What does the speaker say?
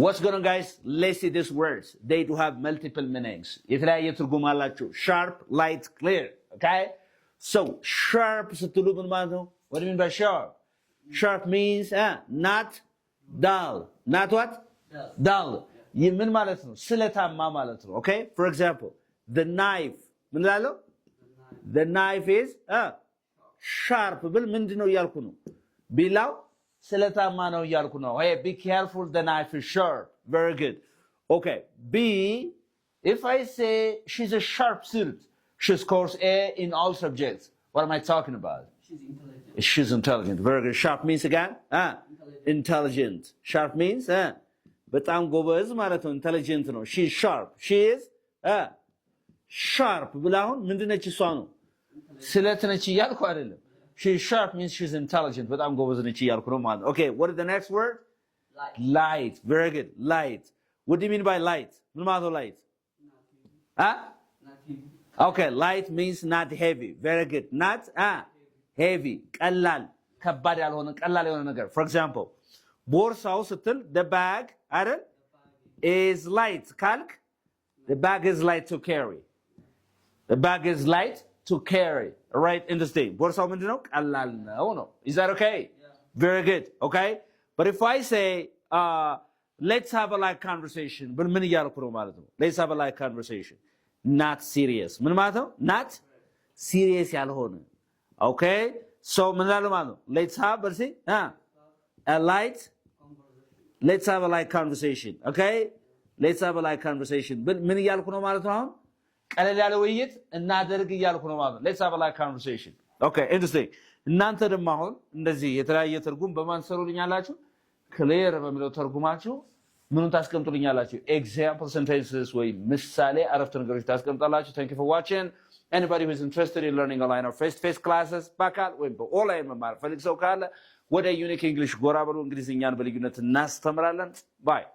What's going on, guys? Let's see these words. They do have multiple meanings. የተለያየ ትርጉም አላቸው. Sharp, light, clear. Okay? So, sharp ስትሉ ምን ማለት ነው? What do you mean by sharp? Sharp means not dull. Not what? Dull. ይህ ምን ማለት ነው? ስለታማ ማለት ነው. Okay? For example, the knife. ምን ላለው? The knife is sharp ብል ምንድነው እያልኩ ነው? ቢላው ስለታማ ነው እያልኩ ነው. Hey, be careful, the knife is sharp. Very good. Okay. B, if I say she's a sharp student, she scores A in all subjects. What am I talking about? She's intelligent. Very good. Sharp means again? Intelligent. Sharp means በጣም ጎበዝ ማለት ነው. Intelligent ነው. She's sharp. She is sharp ብላ አሁን ምንድነች እሷ ነው? ስለትነች እያልኩ አይደለም. She's sharp means she's intelligent. በጣም ጎበዝ ነች እያልኩ ነው ማለት ነው. Okay, what is the next word? Light. Very good. Light. What do you mean by light? ምን ማለት ነው light? Okay, light means not heavy. Very good. Not heavy. ቀላል ከባድ ያልሆነ ቀላል የሆነ ነገር. For example, ቦርሳው ስትል the bag አይደል? is light ካልክ the bag is light to carry. The bag is light to carry. Right, understand? ቦርሳው ምንድነው? ቀላል ነው. Is that okay? Yeah. Very good. Okay? But if I say let's have a light conversation, ምን እያልኩ ነው ማለት ነው? Let's have a light conversation. Not serious. ምን ማለት ነው? Not serious ያልሆነ. Okay? So ምን ላለው ማለት ነው? Let's have a light Let's have a light conversation. Okay? Let's have a light conversation. ምን እያልኩ ነው ማለት ነው አሁን? ቀለል ያለ ውይይት እናደርግ እያልኩ ነው ማለት ነው. Let's have a light conversation. Okay, interesting. እናንተ ደግሞ አሁን እንደዚህ የተለያየ ትርጉም በማን ሰሩልኛላችሁ? ክሊር በሚለው ተርጉማችሁ ምኑን ታስቀምጡልኛላችሁ? Example sentences ወይ ምሳሌ አረፍተ ነገሮች ታስቀምጣላችሁ. Thank you for watching. Anybody who is interested in learning online or face-to-face classes በአካል ወይም በኦንላይን መማር ፈልግ ሰው ካለ ወደ ዩኒክ እንግሊሽ ጎራ ብሎ እንግሊዝኛን በልዩነት እናስተምራለን. Bye.